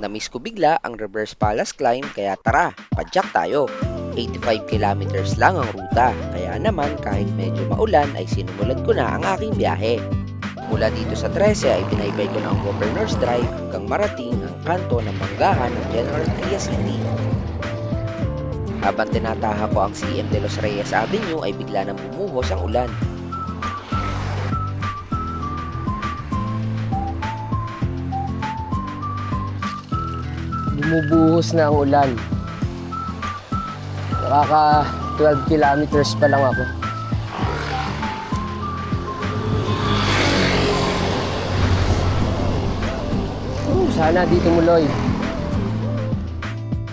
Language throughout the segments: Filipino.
Namiss ko bigla ang reverse Palace climb kaya tara, padyak tayo. 85 kilometers lang ang ruta, kaya naman kahit medyo maulan ay sinumulan ko na ang aking biyahe. Mula dito sa 13 ay binaybay ko na ang Governor's Drive hanggang marating ang kanto ng Manggahan ng General Trias City. Habang tinataha ko ang CM de los Reyes Avenue ay bigla nang bumuhos ang ulan. Bumubuhos na ang ulan. Nakaka 12 kilometers pa lang ako. Sana dito muloy.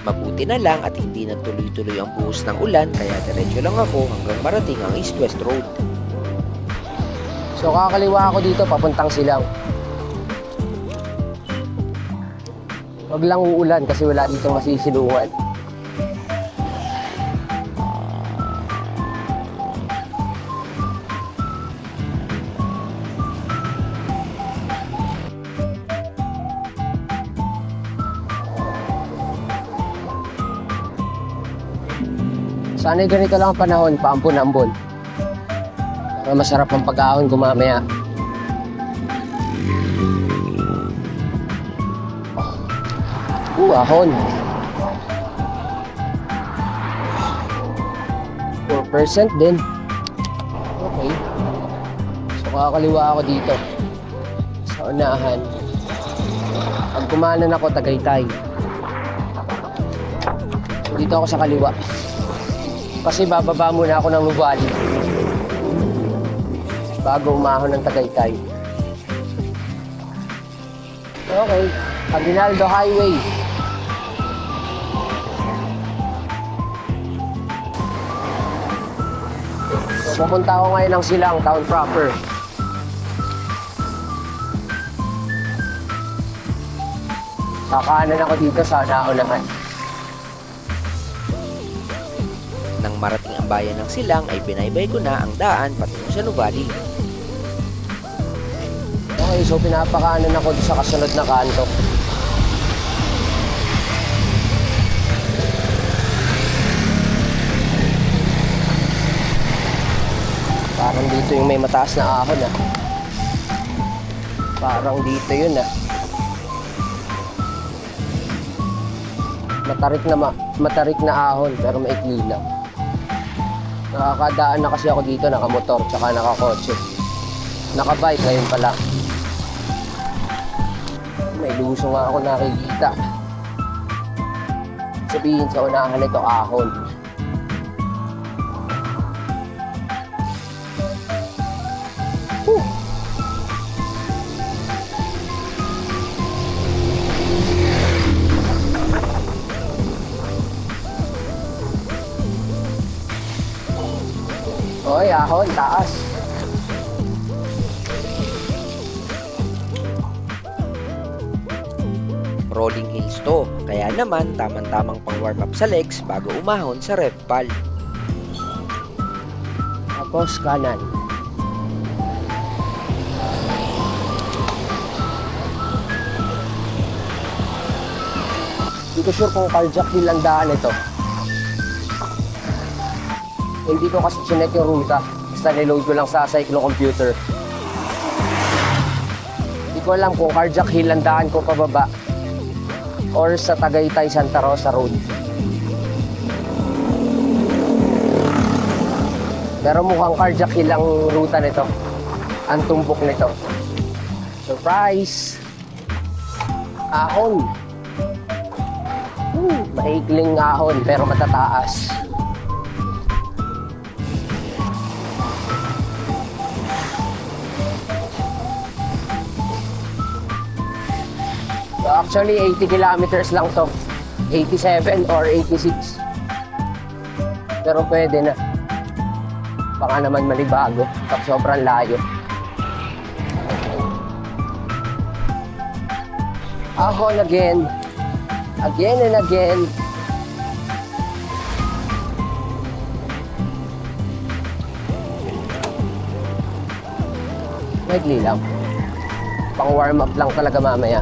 Mabuti na lang at hindi nagtuloy-tuloy ang buhos ng ulan kaya diretso lang ako hanggang marating ang East-West Road. So kakaliwa ako dito papuntang Silang. Wag lang uulan kasi wala dito masisilungan. Sana'y ganito lang ang panahon, paampon-ambon. Para masarap ang pag-ahon gumamaya. Ahon. 4% din. Okay. So kakaliwa ako dito. Sa unahan. Pag kumanan ako, Tagaytay. Dito ako sa kaliwa. Kasi bababa muna ako ng Nuvali bago umahon ng Tagaytay. Okay. Aguinaldo Highway. So, pupunta ako ngayon ng Silang, town proper. Kakanan ako dito sa naunahan. Nang marating ang bayan ng Silang ay binaybay ko na ang daan patungo sa Nuvali. Okay, so pinapakanan ako sa kasunod na kanto. Parang dito yung may mataas na ahon ah. Parang dito yun ah. Matarik na ahon pero maikli lang. Nakakadaan na kasi ako dito, nakamotor tsaka nakakotse. Nakabike ngayon pala. May luso nga ako nakikita. Sabihin sa unahan ito ahon. Hoy, ahon, taas. Rolling hills to, kaya naman tamang-tamang pang warm up sa legs bago umahon sa rev pal. Tapos kanan. Hindi ko sure kung carjack hill ang daan ito. Hindi ko kasi chinek yung ruta. Basta niload ko lang sa cyclo-computer. Hindi ko alam kung carjack hill ang daan ko pababa or sa Tagaytay Santa Rosa Road. Pero mukhang carjack hill ang ruta nito. Ang tumbok nito. Surprise! Ahon! Maikling ahon pero matataas. So actually 80 kilometers lang to. 87 or 86. Pero pwede na. Baka naman malibago pag sobrang layo. Ahon again. Again and again. Maigli lang. Pang warm up lang talaga mamaya.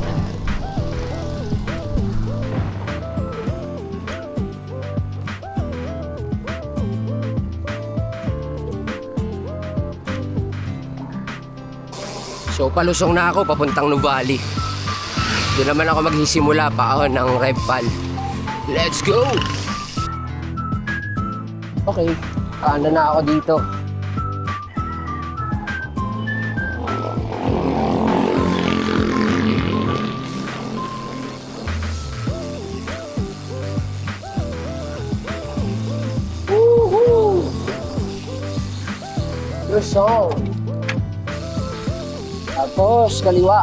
So palusong na ako papuntang Nuvali. Doon naman ako magsisimula paahon ng Revpal. Let's go! Okay, ano na ako dito. Woohoo! Luzon. Tapos kaliwa.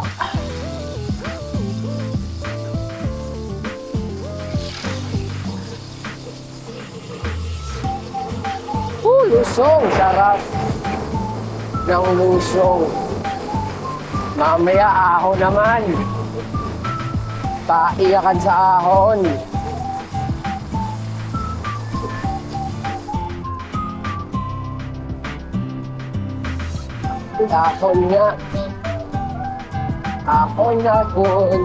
Lusong, sarap ng lusong. Mamaya ahon naman. Paiyakan sa ahon. Ahon nga. Ahon nga ahon.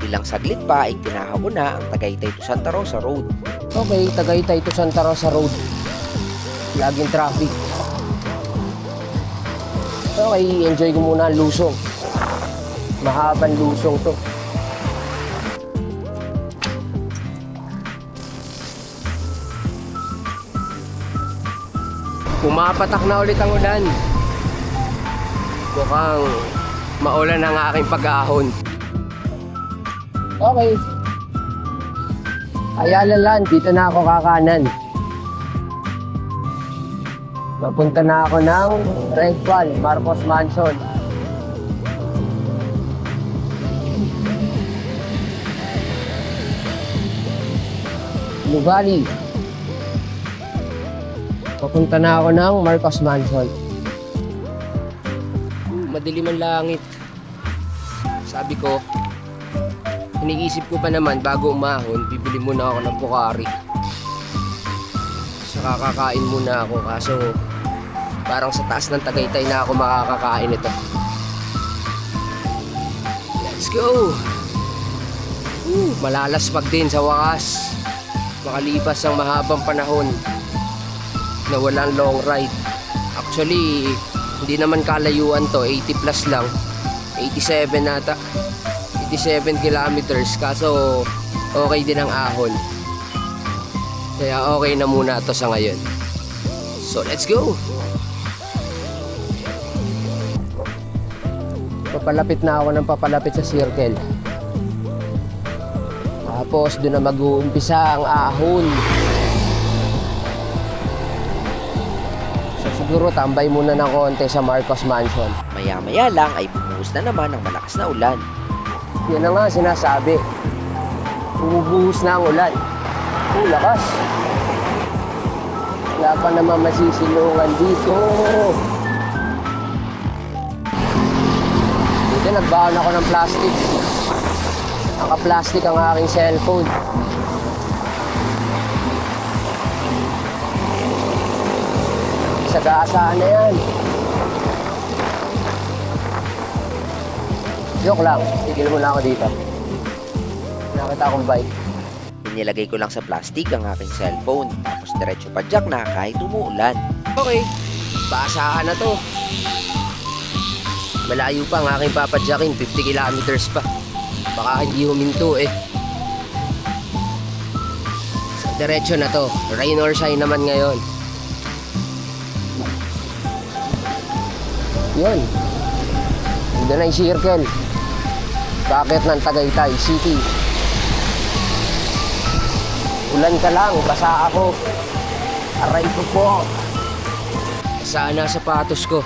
Ilang saglit pa ay tinahaw ko na ang Tagaytay to Santa Rosa Road. Okay, Tagaytay to Santa Rosa Road. Laging traffic. Okay, enjoy ko muna ang lusong. Mahabang lusong to. Pumapatak na ulit ang ulan. Mukhang maulan ang aking pag-ahon. Okay. Ayala Land, dito na ako kakanan. Papunta na ako ng Revpal, Marcos Mansion. Nuvali. Papunta na ako ng Marcos Mansion. Madilim ang langit. Sabi ko, iniisip ko pa naman bago umahon, bibili muna ako ng Pocari. Saka kakain muna ako kaso parang sa taas ng Tagaytay na ako makakakain ito. Let's go! Malalaspag din sa wakas. Makalipas ang mahabang panahon na walang long ride. Actually, hindi naman kalayuan to, 80 plus lang. 87 nata. 87 kilometers kaso okay din ang ahon. Kaya okay na muna to sa ngayon. So let's go! Papalapit na ako ng papalapit sa circle. Tapos doon na mag-uumpisa ang ahon. So siguro tambay muna ng konti sa Marcos Mansion. Maya-maya lang ay bumuhos na naman ang malakas na ulan. Yan na nga sinasabi. Bumubuhos na ang ulan. Lakas. Wala pa naman masisilungan dito. Dito nagbaon ako ng plastic. Naka-plastic ang aking cellphone. Sa gaasaan na yan. Joke lang, tigil muna ako dito. Nakita akong bike. Inilagay ko lang sa plastic ang aking cellphone, tapos diretso padyak na kahit umuulan. Okay, basahan na to. Malayo pa ang aking papadyakin, 50 kilometers pa. Baka hindi huminto eh. So, diretso na to, rain or shine naman ngayon. Yun. Hindi na yung circle. Bakit ng Tagaytay City? Ulan ka lang, basa ako. Aray ko po. Saan na sapatos ko?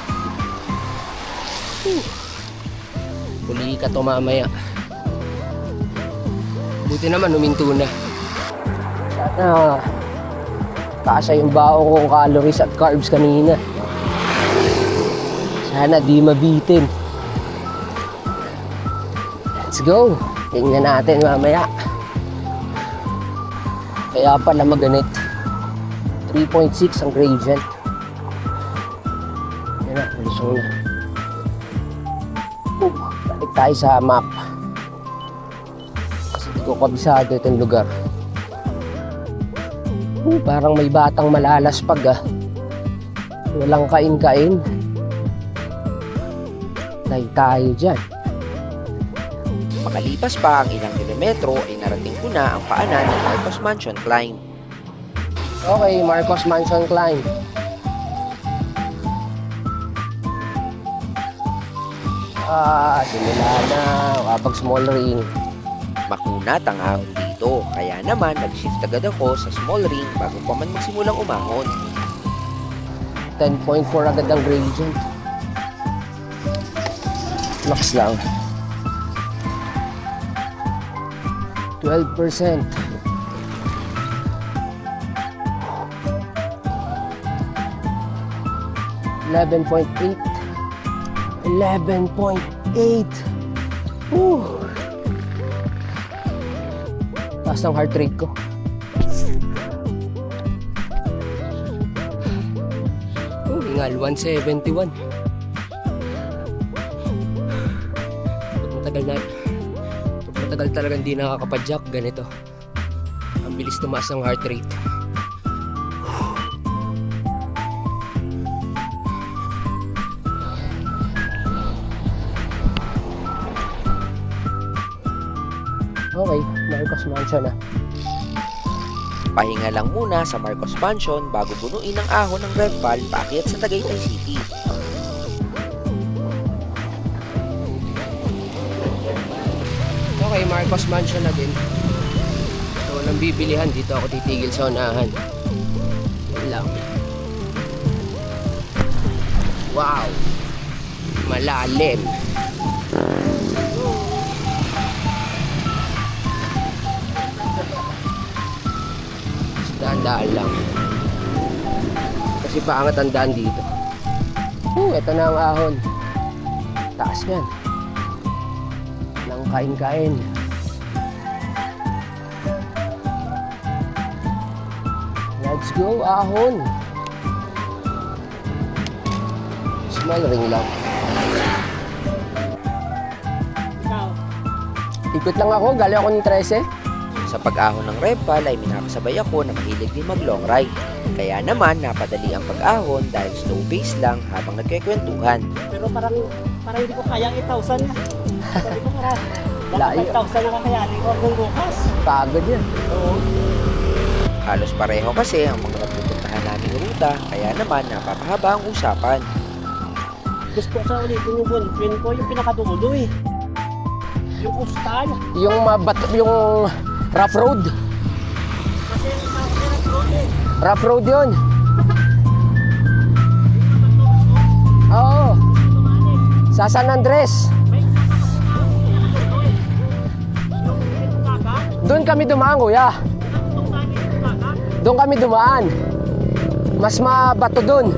Huli ka to mamaya. Buti naman huminto na. Sana kasya yung bao kong calories at carbs kanina. Sana di mabitin. Let's go. Tingnan natin mamaya. Kaya pala maganit. 3.6 ang gradient. Yan na, lusong na. Balik tayo sa map. Kasi di ko kabisado itong lugar. Parang may batang malalaspag ah. Walang kain-kain. Tayo dyan. Makalipas pa ang ilang kilometro ay narating ko na ang paanan ng Marcos Mansion Climb. Okay, Marcos Mansion Climb. Simula na. Kapag small ring. Makunat ang ahon dito, kaya naman nag-shift agad ako sa small ring bago pa man magsimulang umahon. 10.4 agad ang gradient. Max lang. 12%. $11.8. 11.8. Taas ng heart rate ko. Hingal, 171. Pag matagal talaga hindi nakakapadyak, ganito. Ang bilis tumaas ng heart rate. Okay, Marcos Mansion na. Pahinga lang muna sa Marcos Mansion bago bunuin ang ahon ng Revpal paakyat sa Tagaytay City. Okay, Marcos Mansion na din. So, walang bibilihan. Dito ako titigil sa unahan. Yan lang. Wow! Malalim. Daan-daan lang. Kasi paangat ang daan dito. Ito na ang ahon. Taas yan. Nang kain-kain. Let's go, ahon. Small ring lang. Ikot lang ako, galing ako ng 13. Sa pag-ahon ng Revpal ay minakasabay ako na mahilig din mag-long ride. Kaya naman napadali ang pag-ahon dahil slow pace lang habang nagkikwentuhan. Pero parang hindi ko kayang 8,000 na. Sabi ko parang Layo. 5,000 na kakayanin ko hanggang bukas. Pagod yan. Oo. Halos pareho kasi ang mga napupuntahan naming ruta, kaya naman napapahaba ang usapan. Gusto ko sa ulitin yung bullpen ko, yung pinakadulo eh. Yung coastal. Yung rough road. Kasi yung pinaka road eh. Rough road yun. Oo. Sa San Andres. Doon kami dumaan, kuya. Doon kami dumaan. Mas mabato doon.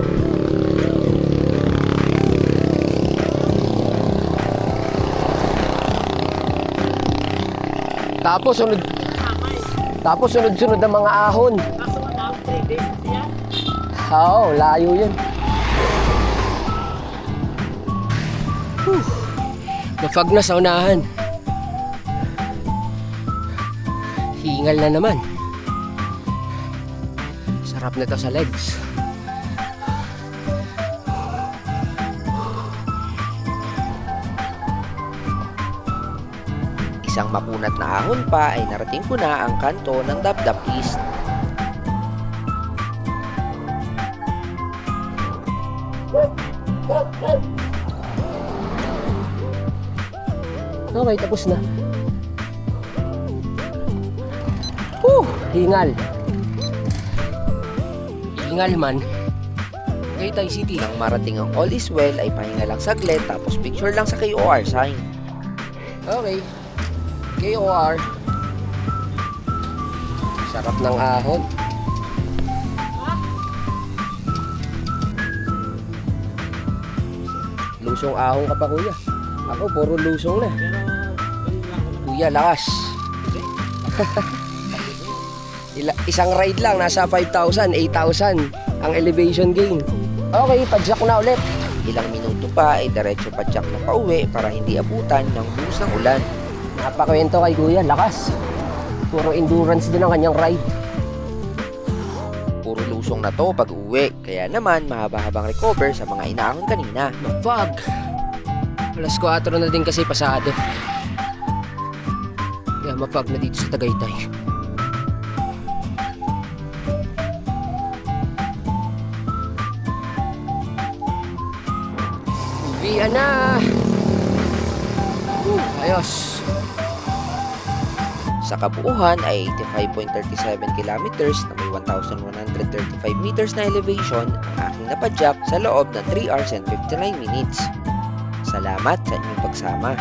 Tapos sunod ang mga ahon. Kaso wala 3 days siya. Oo, layo yun. Nafag na sa unahan. Hingal na naman. Sarap na to sa legs. Isang makunat na ahon pa ay narating ko na ang kanto ng Dapdap East. Okay, tapos na. Hingal. Hingal man. Tagaytay City. Nang marating ang All Is Well ay pahinga lang saglit tapos picture lang sa KOR sign. Okay. KOR. Sarap ng ahon. Lusong ahon ka pa, kuya. Ako, puro lusong na. Kuya, lakas. Isang ride lang, nasa 5,000, 8,000 ang elevation gain. Okay, padjak na ulit. Ilang minuto pa ay diretso padyak na pauwi para hindi abutan ng buhos ng ulan. Napakwento kay Kuya, lakas. Puro endurance din ang kanyang ride. Puro lusong na to pag uwi, kaya naman mahaba-habang recover sa mga inaahon kanina. Mapag. Alas 4 na din kasi pasado. Kaya mapag na dito sa Tagaytay. Uwian na! Ayos. Sa kabuuhan ay 85.37 kilometers na may 1,135 meters na elevation ang aking napadyak sa loob ng 3 hours and 59 minutes. Salamat sa inyong pagsama.